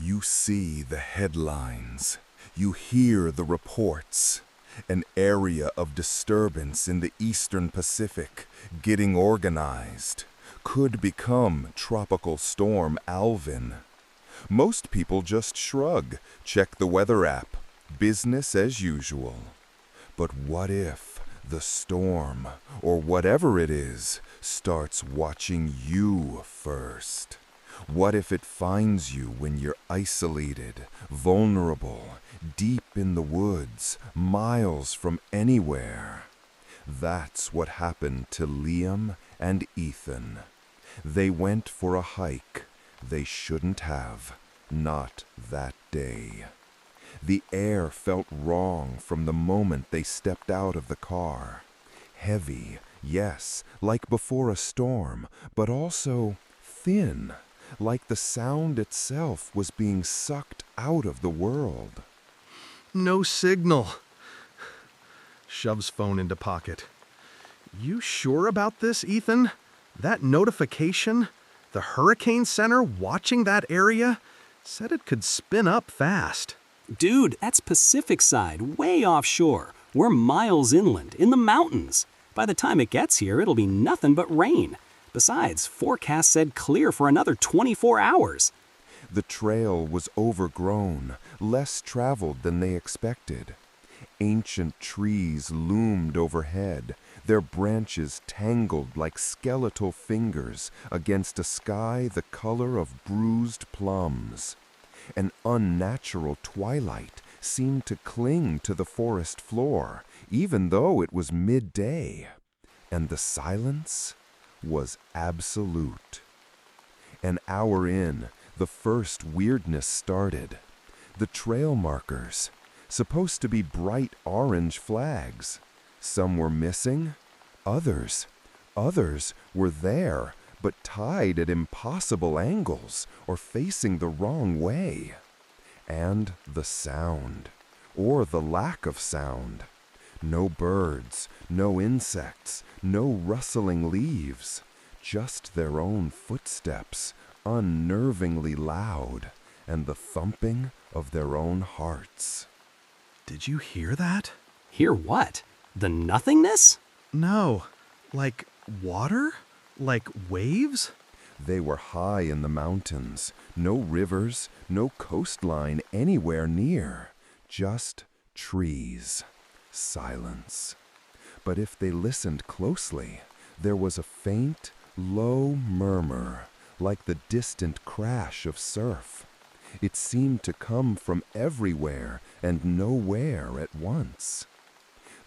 You see the headlines. You hear the reports. An area of disturbance in the eastern Pacific getting organized could become Tropical Storm Alvin. Most people just shrug, check the weather app, business as usual. But what if the storm, or whatever it is, starts watching you first? What if it finds you when you're isolated, vulnerable, deep in the woods, miles from anywhere? That's what happened to Liam and Ethan. They went for a hike. They shouldn't have, not that day. The air felt wrong from the moment they stepped out of the car. Heavy, yes, like before a storm, but also thin, like the sound itself was being sucked out of the world. No signal. Shoves phone into pocket. You sure about this, Ethan? That notification? The Hurricane Center watching that area? Said it could spin up fast. Dude, that's Pacific side, way offshore. We're miles inland, in the mountains. By the time it gets here, it'll be nothing but rain. Besides, forecast said clear for another 24 hours. The trail was overgrown, less traveled than they expected. Ancient trees loomed overhead, their branches tangled like skeletal fingers against a sky the color of bruised plums. An unnatural twilight seemed to cling to the forest floor, even though it was midday. And the silence was absolute. An hour in, the first weirdness started. The trail markers, supposed to be bright orange flags. Some were missing, others were there, but tied at impossible angles or facing the wrong way. And the sound, or the lack of sound. No birds, no insects, no rustling leaves, just their own footsteps, unnervingly loud, and the thumping of their own hearts. Did you hear that? Hear what? The nothingness? No. Like water? Like waves? They were high in the mountains, no rivers, no coastline anywhere near, just trees, silence. But if they listened closely, there was a faint, low murmur, like the distant crash of surf. It seemed to come from everywhere and nowhere at once.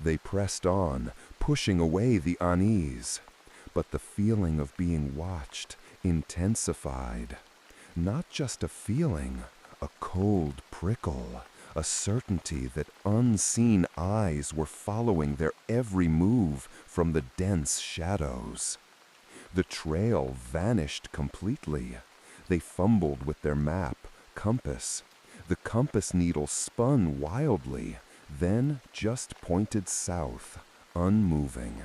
They pressed on, pushing away the unease. But the feeling of being watched intensified. Not just a feeling, a cold prickle, a certainty that unseen eyes were following their every move from the dense shadows. The trail vanished completely. They fumbled with their map, compass. The compass needle spun wildly, then just pointed south, unmoving.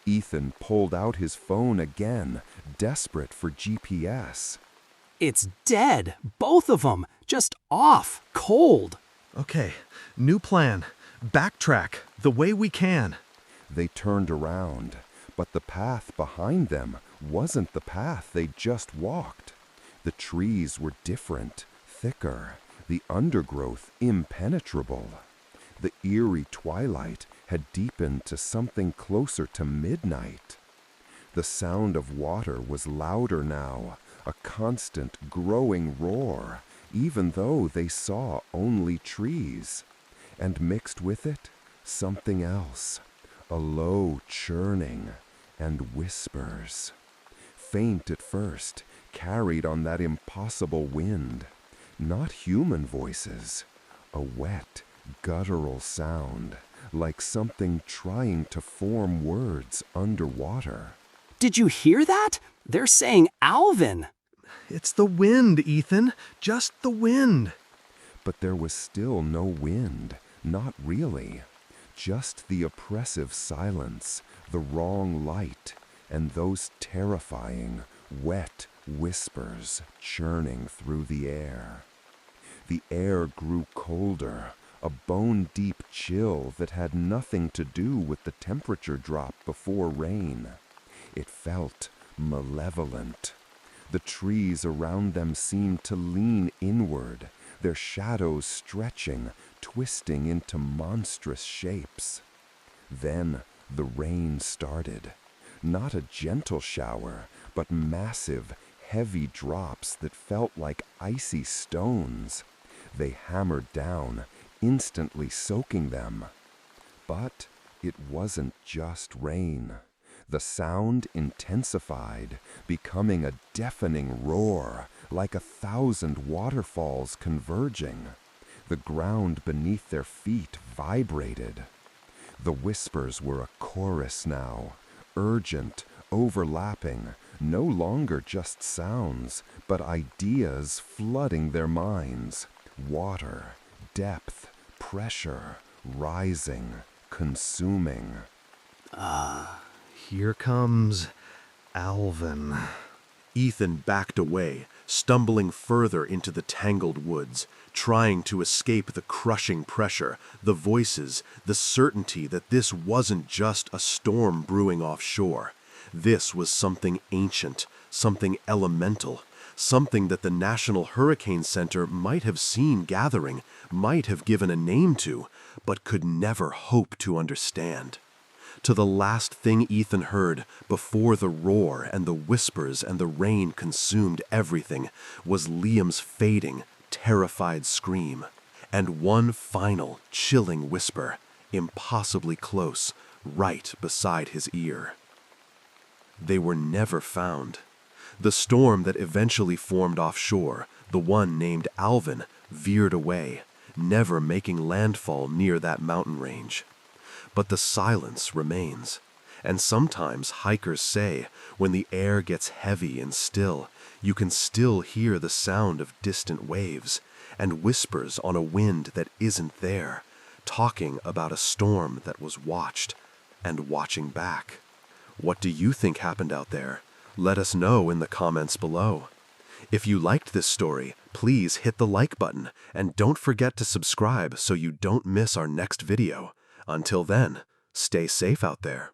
Ethan pulled out his phone again, desperate for GPS. It's dead, both of them, just off, cold. Okay, new plan. Backtrack, the way we can. They turned around, but the path behind them wasn't the path they just walked. The trees were different, thicker, the undergrowth impenetrable. The eerie twilight had deepened to something closer to midnight. The sound of water was louder now, a constant growing roar, even though they saw only trees. And mixed with it, something else, a low churning and whispers. Faint at first, carried on that impossible wind. Not human voices, a wet, guttural sound, like something trying to form words underwater. Did you hear that? They're saying Alvin. It's the wind, Ethan. Just the wind. But there was still no wind, not really. Just the oppressive silence, the wrong light, and those terrifying, wet whispers churning through the air. The air grew colder, a bone-deep chill that had nothing to do with the temperature drop before rain. It felt malevolent. The trees around them seemed to lean inward, their shadows stretching, twisting into monstrous shapes. Then the rain started. Not a gentle shower, but massive, heavy drops that felt like icy stones. They hammered down, instantly soaking them. But it wasn't just rain. The sound intensified, becoming a deafening roar, like 1,000 waterfalls converging. The ground beneath their feet vibrated. The whispers were a chorus now, urgent, overlapping, no longer just sounds, but ideas flooding their minds. Water, depth, pressure, rising, consuming. Here comes Alvin. Ethan backed away, stumbling further into the tangled woods, trying to escape the crushing pressure, the voices, the certainty that this wasn't just a storm brewing offshore. This was something ancient, something elemental, something that the National Hurricane Center might have seen gathering, might have given a name to, but could never hope to understand. To the last thing Ethan heard, before the roar and the whispers and the rain consumed everything, was Liam's fading, terrified scream, and one final, chilling whisper, impossibly close, right beside his ear. They were never found. The storm that eventually formed offshore, the one named Alvin, veered away, never making landfall near that mountain range. But the silence remains, and sometimes hikers say when the air gets heavy and still, you can still hear the sound of distant waves and whispers on a wind that isn't there, talking about a storm that was watched and watching back. What do you think happened out there? Let us know in the comments below. If you liked this story, please hit the like button and don't forget to subscribe so you don't miss our next video. Until then, stay safe out there.